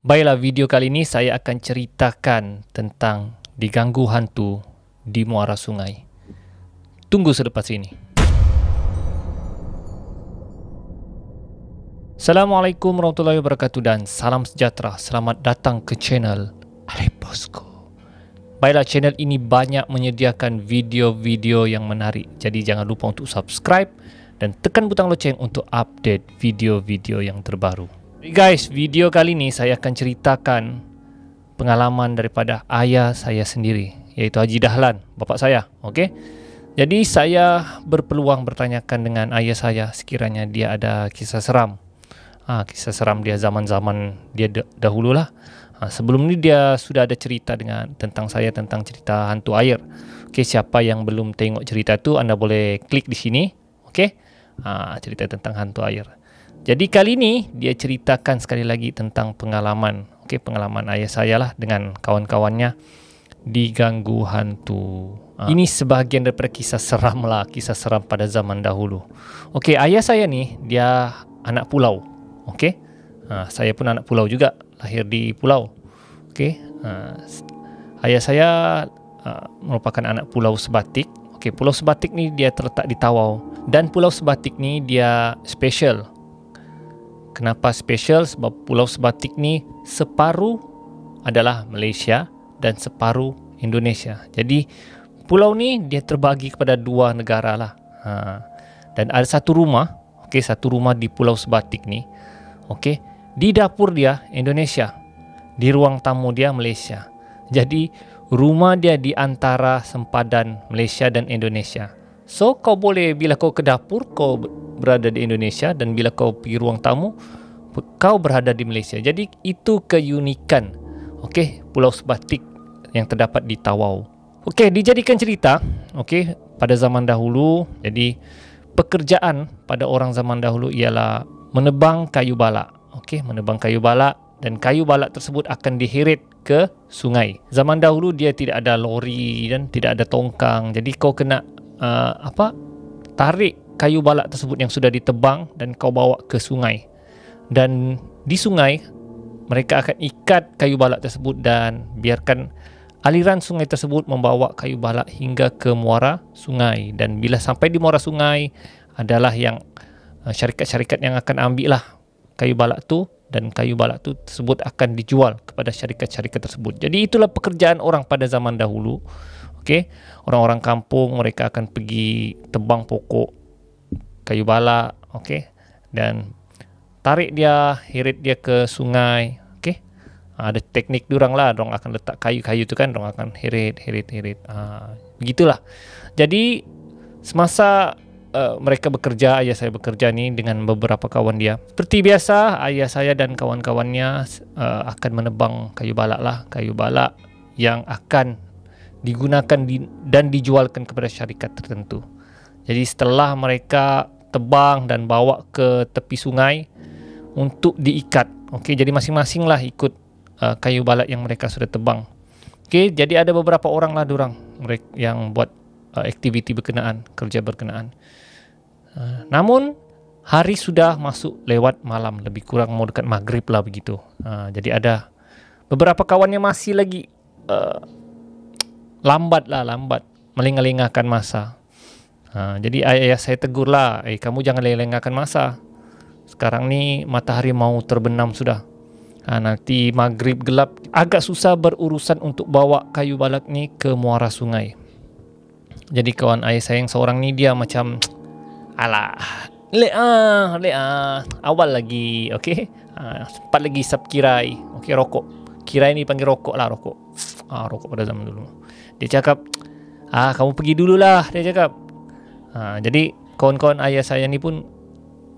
Baiklah, video kali ini saya akan ceritakan tentang diganggu hantu di muara sungai. Tunggu selepas ini. Assalamualaikum warahmatullahi wabarakatuh dan salam sejahtera. Selamat datang ke channel Aleposko. Baiklah, channel ini banyak menyediakan video-video yang menarik. Jadi jangan lupa untuk subscribe dan tekan butang loceng untuk update video-video yang terbaru. Guys, video kali ini saya akan ceritakan pengalaman daripada ayah saya sendiri, iaitu Haji Dahlan, bapak saya. Okey. Jadi saya berpeluang bertanyakan dengan ayah saya sekiranya dia ada kisah seram. Kisah seram dia zaman-zaman dia dahululah. Sebelum ni dia sudah ada cerita tentang saya tentang cerita hantu air. Okey, siapa yang belum tengok cerita tu, anda boleh klik di sini. Okey. Cerita tentang hantu air. Jadi kali ini dia ceritakan sekali lagi tentang pengalaman, pengalaman ayah saya lah dengan kawan-kawannya diganggu hantu. Ini sebahagian daripada kisah seram lah, kisah seram pada zaman dahulu. Okey, ayah saya ni dia anak pulau. Okey, saya pun anak pulau juga, lahir di pulau. Okey, ayah saya merupakan anak Pulau Sebatik. Okey, Pulau Sebatik ni dia terletak di Tawau, dan Pulau Sebatik ni dia special. Kenapa special? Sebab Pulau Sebatik ni separuh adalah Malaysia dan separuh Indonesia. Jadi pulau ni dia terbagi kepada dua negara lah. Dan ada satu rumah, satu rumah di Pulau Sebatik ni. Di dapur dia Indonesia, di ruang tamu dia Malaysia. Jadi rumah dia di antara sempadan Malaysia dan Indonesia. So kau boleh, bila kau ke dapur, kau berada di Indonesia, dan bila kau pergi ruang tamu, kau berada di Malaysia. Jadi itu keunikan Pulau Sebatik yang terdapat di Tawau. Dijadikan cerita pada zaman dahulu. Jadi pekerjaan pada orang zaman dahulu ialah menebang kayu balak. Menebang kayu balak, dan kayu balak tersebut akan diheret ke sungai. Zaman dahulu dia tidak ada lori dan tidak ada tongkang. Jadi kau kena tarik kayu balak tersebut yang sudah ditebang dan kau bawa ke sungai. Dan di sungai mereka akan ikat kayu balak tersebut dan biarkan aliran sungai tersebut membawa kayu balak hingga ke muara sungai. Dan bila sampai di muara sungai adalah yang syarikat-syarikat yang akan ambil lah kayu balak tu, dan kayu balak tu tersebut akan dijual kepada syarikat-syarikat tersebut. Jadi itulah pekerjaan orang pada zaman dahulu. Orang-orang kampung mereka akan pergi tebang pokok kayu balak, dan tarik dia, heret dia ke sungai. Ada teknik diorang lah, diorang akan letak kayu-kayu tu kan, diorang akan heret. Begitulah. Jadi semasa mereka bekerja, ayah saya bekerja ni dengan beberapa kawan dia. Seperti biasa, ayah saya dan kawan-kawannya akan menebang kayu balak lah, kayu balak yang akan digunakan dan dijualkan kepada syarikat tertentu. Jadi setelah mereka tebang dan bawa ke tepi sungai untuk diikat. Jadi masing-masing lah ikut kayu balak yang mereka sudah tebang. Jadi ada beberapa orang lah diorang yang buat aktiviti berkenaan, kerja berkenaan. Namun hari sudah masuk lewat malam, lebih kurang mau dekat maghrib lah begitu. Jadi ada beberapa kawannya masih lagi lambat melengah-lengahkan masa. Jadi ayah saya tegur lah, kamu jangan lengahkan masa. Sekarang ni matahari mau terbenam sudah. Nanti maghrib gelap, agak susah berurusan untuk bawa kayu balak ni ke muara sungai. Jadi kawan ayah saya yang seorang ni dia macam alah, awal lagi, sempat lagi sap kirai, rokok. Kirai ni panggil rokok lah, rokok pada zaman dulu. Dia cakap, kamu pergi dululah, dia cakap. Jadi kawan-kawan ayah saya ni pun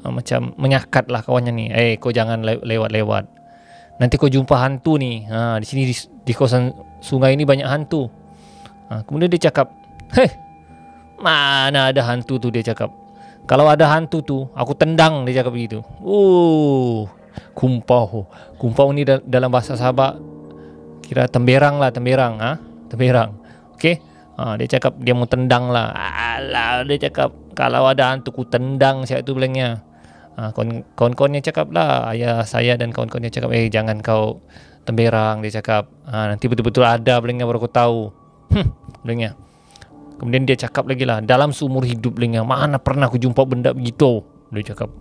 macam menyakat lah kawannya ni. Kau jangan lewat-lewat. Nanti kau jumpa hantu ni. Di sini di kawasan sungai ni banyak hantu. Kemudian dia cakap, mana ada hantu tu, dia cakap. Kalau ada hantu tu, aku tendang, dia cakap begitu. Kumpau. Kumpau ni dalam bahasa Sabah kira temberang lah, temberang. Dia cakap dia mau tendang lah. Alah, dia cakap kalau ada hantu ku tendang, siapa tu bilangnya. Kawan-kawannya cakap lah, ayah saya dan kawan-kawannya cakap, jangan kau temberang, dia cakap. Nanti betul-betul ada belengnya baru kau tahu. Belengnya. Kemudian dia cakap lagi lah, dalam seumur hidup belengnya, mana pernah aku jumpa benda begitu, dia cakap.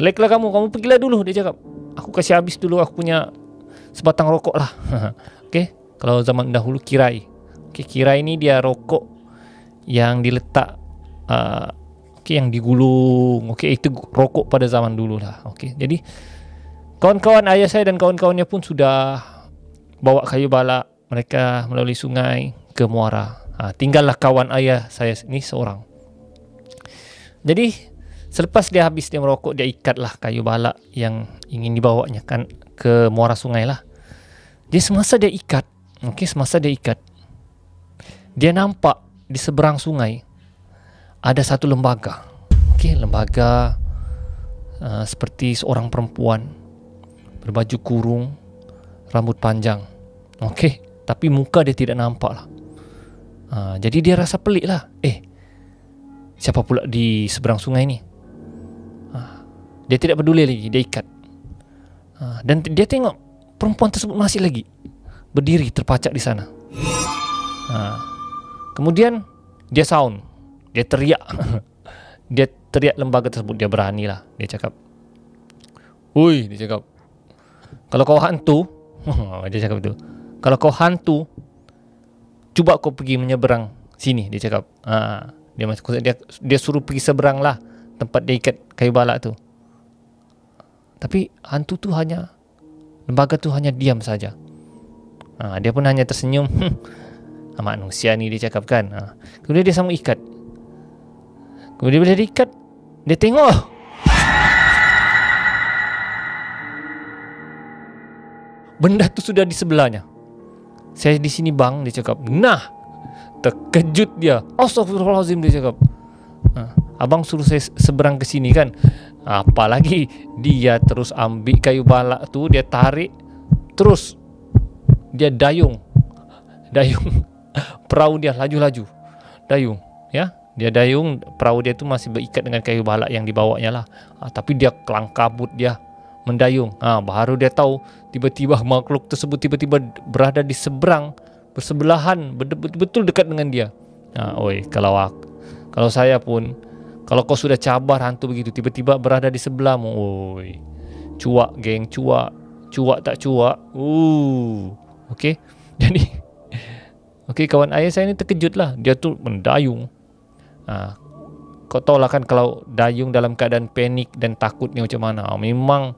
Leklah kamu pergilah dulu, dia cakap. Aku kasih habis dulu, aku punya sebatang rokok lah. Okay, kalau zaman dahulu kirai. Okay, kirai ini dia rokok yang diletak, yang digulung. Itu rokok pada zaman dulu lah. Jadi kawan-kawan ayah saya dan kawan-kawannya pun sudah bawa kayu balak mereka melalui sungai ke muara. Tinggallah kawan ayah saya ini seorang. Jadi selepas dia habis dia merokok, dia ikatlah kayu balak yang ingin dibawanya kan ke muara sungai lah. Semasa dia ikat, dia nampak di seberang sungai ada satu lembaga. Lembaga seperti seorang perempuan berbaju kurung, rambut panjang. Tapi muka dia tidak nampak lah. Jadi dia rasa pelik lah. Siapa pula di seberang sungai ni? Dia tidak peduli lagi, dia ikat. Dan dia tengok perempuan tersebut masih lagi berdiri terpacak di sana. Kemudian dia sound, dia teriak. Dia teriak lembaga tersebut, dia berani lah. Dia cakap, "Oi," dia cakap, "kalau kau hantu," dia cakap itu, "kalau kau hantu, cuba kau pergi menyeberang sini," dia cakap. Dia suruh pergi seberang lah tempat dia ikat kayu balak tu. Tapi hantu tu lembaga tu hanya diam saja. Dia pun hanya tersenyum. Manusia ni, dia cakap kan. Kemudian dia sambung ikat. Kemudian bila dia ikat, dia tengok benda tu sudah di sebelahnya. "Saya di sini bang," dia cakap. Nah, terkejut dia. Astagfirullahaladzim, dia cakap. "Abang suruh saya seberang ke sini kan?" Apalagi dia terus ambil kayu balak tu, dia tarik, terus dia dayung perahu dia laju-laju. Dayung, ya. Dia dayung, perahu dia tu masih berikat dengan kayu balak yang dibawanya lah. Tapi dia kelang kabut, dia mendayung. Baru dia tahu tiba-tiba makhluk tersebut tiba-tiba berada di seberang, bersebelahan, betul-betul dekat dengan dia. Kalau saya pun, kalau kau sudah cabar hantu begitu, tiba-tiba berada di sebelahmu, cuak geng, cuak tak cuak. Jadi kawan ayah saya ni terkejut lah. Dia tu mendayung. Kau tahu lah kan, kalau dayung dalam keadaan panik dan takut ni macam mana. Memang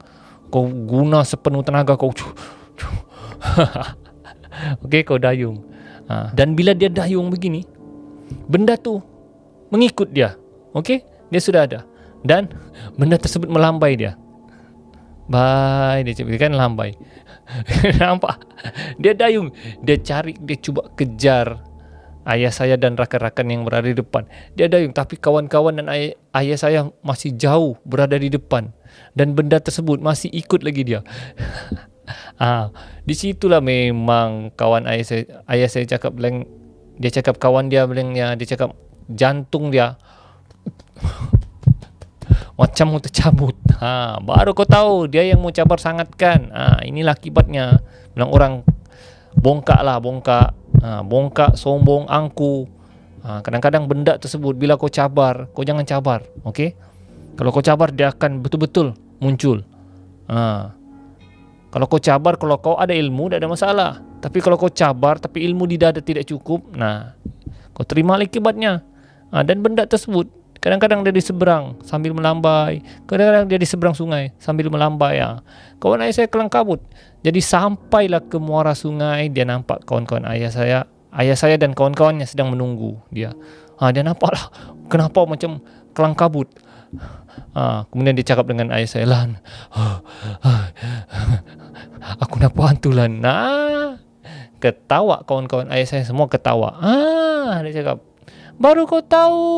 kau guna sepenuh tenaga kau. Kau dayung. Dan bila dia dayung begini, benda tu mengikut dia. Dia sudah ada. Dan benda tersebut melambai dia. Bye, dia cakap kan, lambai. Nampak? Dia dayung, dia cari, dia cuba kejar ayah saya dan rakan-rakan yang berada di depan. Dia dayung, tapi kawan-kawan dan ayah saya masih jauh berada di depan. Dan benda tersebut masih ikut lagi dia. Di situlah memang kawan ayah saya cakap beleng. Dia cakap kawan dia belengnya, dia cakap jantung dia macam mau tercabut. Baru kau tahu dia yang mau cabar sangat kan. Inilah akibatnya. Bilang orang bongkak, sombong, angku. Kadang-kadang benda tersebut bila kau cabar, kau jangan cabar. Kalau kau cabar, dia akan betul-betul muncul. Kalau kau cabar, kalau kau ada ilmu, tidak ada masalah. Tapi kalau kau cabar tapi ilmu di dada tidak cukup, kau terima akibatnya. Dan benda tersebut kadang-kadang dia di seberang sambil melambai, kadang-kadang dia di seberang sungai sambil melambai. Kawan ayah saya kelang kabut. Jadi sampailah ke muara sungai, dia nampak kawan-kawan ayah saya dan kawan-kawannya sedang menunggu dia. Dia nampaklah kenapa macam kelang kabut. Kemudian dia cakap dengan ayah saya, "Lan, aku nampak hantu Lan." Ketawa kawan-kawan ayah saya, semua ketawa. Dia cakap, baru kau tahu.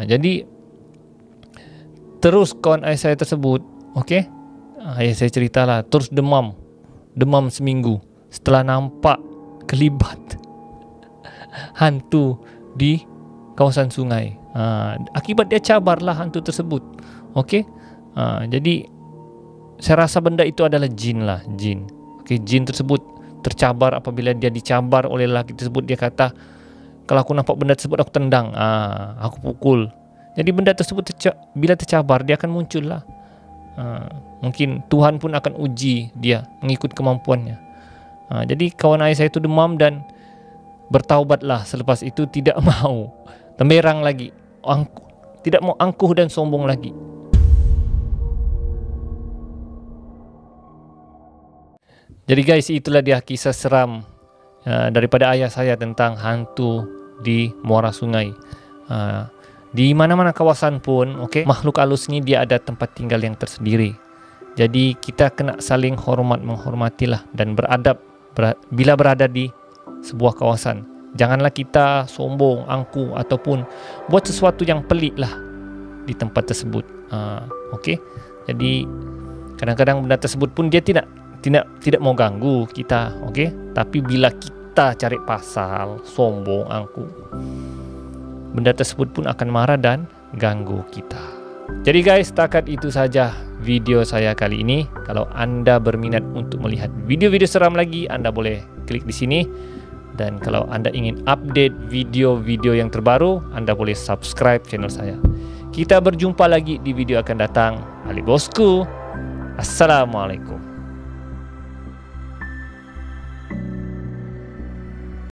Jadi terus kawan ayah saya tersebut, ayah saya ceritalah, terus demam seminggu setelah nampak kelibat hantu di kawasan sungai. Akibat dia cabarlah hantu tersebut. Okey. Jadi saya rasa benda itu adalah jin lah, jin. Okey, jin tersebut tercabar apabila dia dicabar oleh lelaki tersebut. Dia kata, kalau aku nampak benda tersebut aku tendang, aku pukul. Jadi benda tersebut bila tercabar dia akan muncul lah. Mungkin Tuhan pun akan uji dia mengikut kemampuannya. Jadi kawan ayah saya itu demam dan bertaubatlah selepas itu, tidak mau temberang lagi, tidak mau angkuh dan sombong lagi. Jadi guys, itulah dia kisah seram daripada ayah saya tentang hantu di Muara Sungai. Di mana-mana kawasan pun, makhluk halus ni dia ada tempat tinggal yang tersendiri. Jadi kita kena saling menghormatilah dan beradab bila berada di sebuah kawasan. Janganlah kita sombong, angkuh ataupun buat sesuatu yang pelik lah di tempat tersebut. Jadi kadang-kadang benda tersebut pun dia tidak mau ganggu kita, Tapi bila kita cari pasal, sombong, angkuh, benda tersebut pun akan marah dan ganggu kita. Jadi guys, setakat itu saja video saya kali ini. Kalau anda berminat untuk melihat video-video seram lagi, anda boleh klik di sini. Dan kalau anda ingin update video-video yang terbaru, anda boleh subscribe channel saya. Kita berjumpa lagi di video akan datang. Ali Bosku. Assalamualaikum.